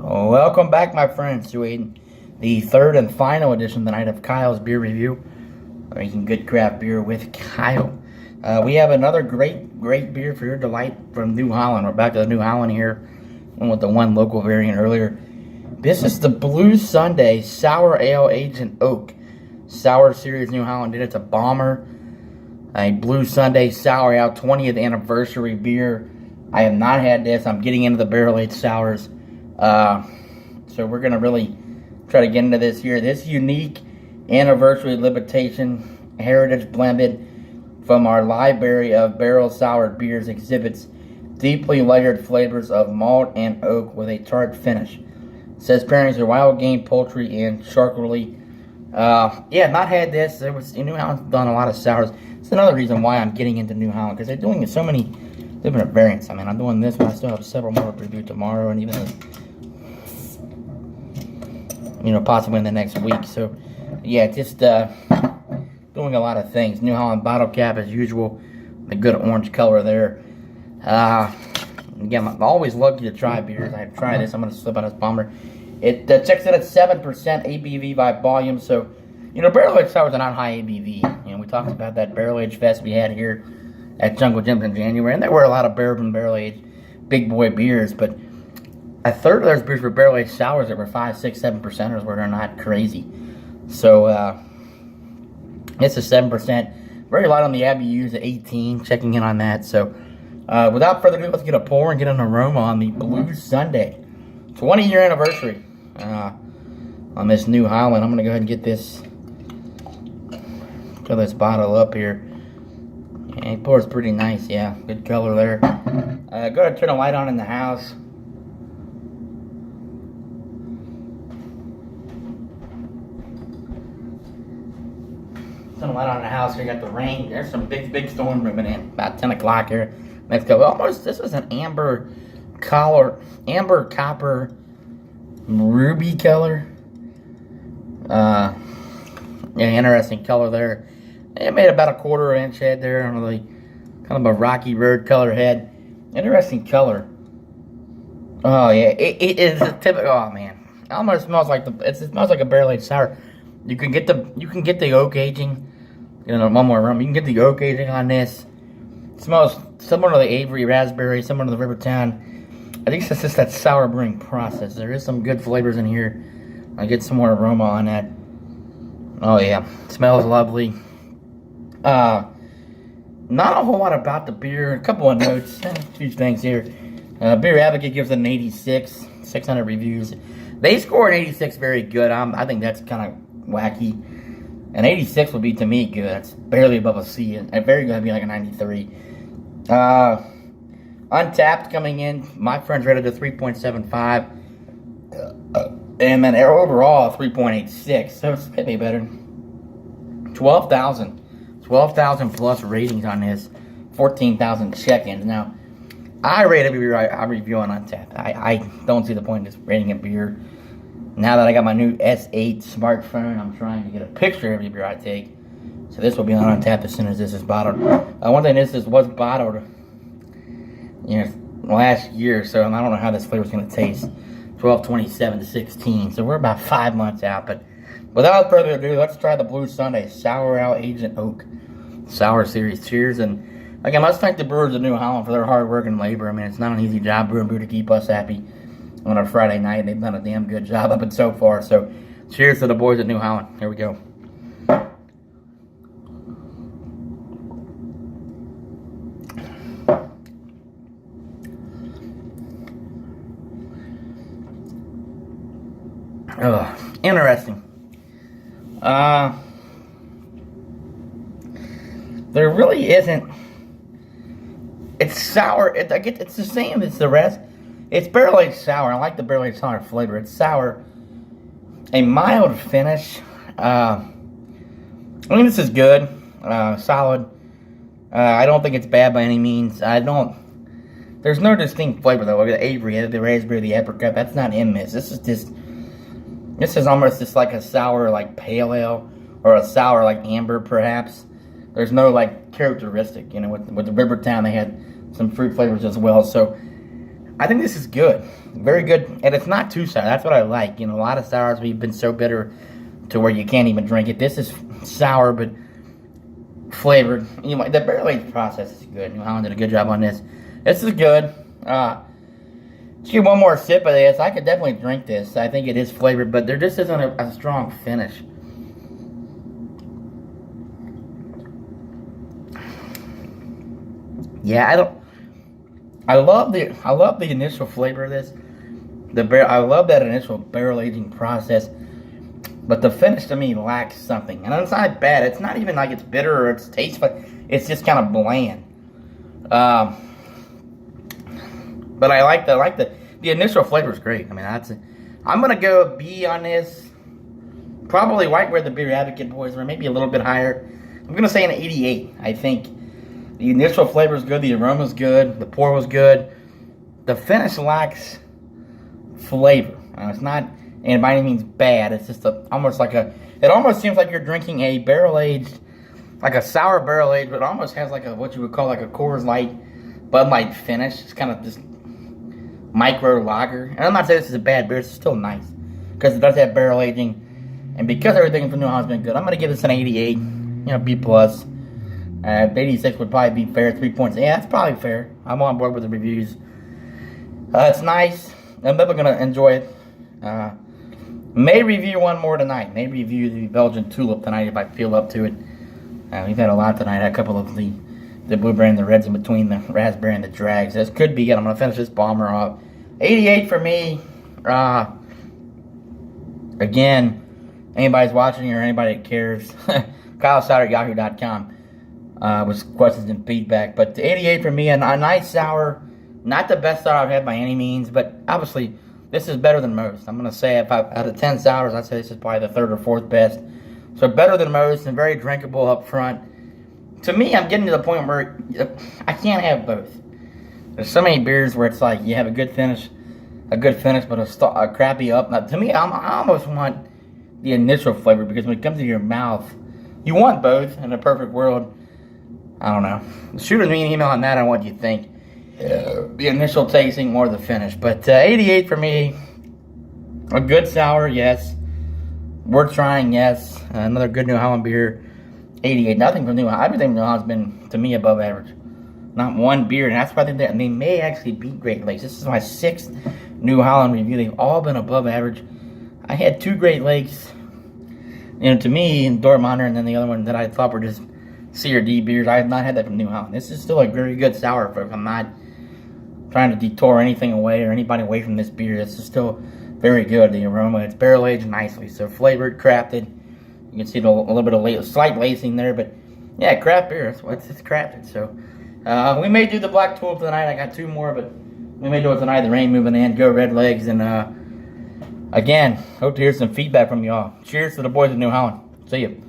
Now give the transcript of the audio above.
Welcome back, my friends, to the third and final edition tonight of Kyle's Beer Review. Making good craft beer with Kyle. We have another great beer for your delight from New Holland. We're back to the New Holland here. Went with the one local variant earlier. This is the Blue Sunday Sour Ale Aged in Oak. Sour Series New Holland did. It's a bomber. A Blue Sunday Sour Ale 20th anniversary beer. I have not had this. I'm getting into the barrel-aged sours. So we're going to really try to get into this here. This unique anniversary limitation heritage blended from our library of barrel-soured beers exhibits deeply layered flavors of malt and oak with a tart finish. It says pairings are wild game, poultry, and charcuterie. Yeah, not had this. New Holland's done a lot of sours. It's another reason why I'm getting into New Holland, because they're doing so many different variants. I mean, I'm doing this, but I still have several more to review tomorrow, and even, possibly in the next week. So, yeah, just doing a lot of things. New Holland bottle cap, as usual. A good orange color there. Again, I'm always lucky to try beers. I tried this. I'm going to slip on this bomber. It checks in at 7% ABV by volume. So, barrel-aged sours are not high ABV. We talked about that barrel-aged fest we had here at Jungle Gyms in January. And there were a lot of bourbon barrel-aged big boy beers. But a third of those beers were barrel-aged sours that were 5, 6, 7%ers where they're not crazy. So, it's a 7%. Very light on the ABVs at 18. Checking in on that. So, without further ado, let's get a pour and get an aroma on the Blue Sunday 20-year anniversary on this New Holland. I'm going to go ahead and get this, fill this bottle up here. And it pours pretty nice, yeah. Good color there. Go ahead and turn the light on in the house. Turn the light on in the house. We got the rain. There's some big storm moving in. About 10 o'clock here. Let's go. Almost, this is an amber copper ruby color. Yeah, interesting color there. It made about a 1/4 inch head there on the kind of a rocky red color head. Interesting color. Oh yeah, it is a typical. Oh man, it almost smells like it smells like a barrel-aged sour. You can get the oak aging. One more rum. You can get the oak aging on this. It smells similar to the Avery raspberry, similar to the Rivertown. I think it's just that sour brewing process. There is some good flavors in here. I get some more aroma on that. Oh yeah, it smells lovely. Not a whole lot about the beer. A couple of notes, a few things here. Beer Advocate gives it an 86, 600 reviews. They score an 86 very good. I think that's kind of wacky. An 86 would be, to me, good. It's barely above a C. And very good would be like a 93. Untapped coming in. My friends rated a 3.75. And then overall, 3.86. So it's maybe better. 12,000 plus ratings on this. 14,000 check-ins. Now, I rate every beer I review on Untapped. I don't see the point in just rating a beer. Now that I got my new S8 smartphone, I'm trying to get a picture of every beer I take. So this will be on Untapped as soon as this is bottled. One thing is, this was bottled last year, so I don't know how this flavor is going to taste. 12/27/16, so we're about 5 months out. But without further ado, let's try the Blue Sunday Sour Ale Aged in Oak Sour Series. Cheers. And again, let's thank the brewers of New Holland for their hard work and labor. I mean, it's not an easy job brewing beer to keep us happy on a Friday night. They've done a damn good job up and so far. So cheers to the boys at New Holland. Here we go. Interesting. There really isn't. It's sour. It's the same as the rest. It's barrel-aged sour. I like the barrel-aged sour flavor. It's sour. A mild finish. I mean, this is good. Solid. I don't think it's bad by any means. There's no distinct flavor, though. Look at the Avery, the raspberry, the apricot. That's not in this. This is almost just like a sour, like pale ale, or a sour, like amber, perhaps. There's no, like, characteristic. With the Rivertown, they had some fruit flavors as well. So, I think this is good. Very good. And it's not too sour. That's what I like. You know, a lot of sours, we've been so bitter to where you can't even drink it. This is sour, but flavored. You know, the barrel aged process is good. New Holland did a good job on this. This is good. Let's get one more sip of this. I could definitely drink this. I think it is flavored, but there just isn't a strong finish. Yeah, I love the initial flavor of this. I love that initial barrel aging process, but the finish to me lacks something. And it's not bad. It's not even like it's bitter or it's tasteful. It's just kind of bland. But I like the initial flavor is great. I mean, I'm gonna go B on this. Probably right where the Beer Advocate boys were, maybe a little bit higher. I'm gonna say an 88. I think the initial flavor is good, the aroma is good, the pour was good. The finish lacks flavor. It's not, and by any means bad. It's just it almost seems like you're drinking a barrel aged, like a sour barrel aged, but it almost has like what you would call like a Coors Light, Bud Light finish. It's kind of just micro lager. And I'm not saying this is a bad beer, it's still nice because it does have barrel aging, and because everything from New Holland's been good, I'm gonna give this an 88. You know, B plus. 86 would probably be fair. 3 points. Yeah, that's probably fair. I'm on board with the reviews. It's nice. I'm never gonna enjoy it. May review one more tonight. May review the Belgian Tulip tonight if I feel up to it. We've had a lot tonight. A couple of the blueberry and the reds in between, the raspberry and the drags. This could be it. I'm gonna finish this bomber off. 88 for me. Again, anybody's watching or anybody that cares, KyleSouder@yahoo.com. With questions and feedback. But the 88 for me, a nice sour. Not the best sour I've had by any means, but obviously this is better than most. I'm going to say if out of 10 sours, I'd say this is probably the third or fourth best. So better than most and very drinkable up front. To me, I'm getting to the point where I can't have both. There's so many beers where it's like you have a good finish, but a crappy up. Now, to me, I almost want the initial flavor because when it comes to your mouth, you want both in a perfect world. I don't know. Shoot me an email on that on what you think. The initial tasting or the finish. But 88 for me. A good sour, yes. Worth trying, yes. Another good New Holland beer. 88. Nothing from New Holland. Everything from New Holland's been, to me, above average. Not one beer. And that's why I think they may actually beat Great Lakes. This is my 6th New Holland review. They've all been above average. I had 2 Great Lakes. You know, to me, Dortmunder, and then the other one that I thought were just C or D beers. I have not had that from New Holland. This is still a very good sour, folks. I'm not trying to detour anything away or anybody away from this beer. This is still very good. The aroma, it's barrel aged nicely, so flavored, crafted. You can see a little bit of slight lacing there, but yeah, craft beer. That's what it's crafted. So we may do the Black Tulip tonight. I got 2 more, but we may do it tonight. The rain moving in. Go Red Legs, and again, hope to hear some feedback from y'all. Cheers to the boys of New Holland. See you.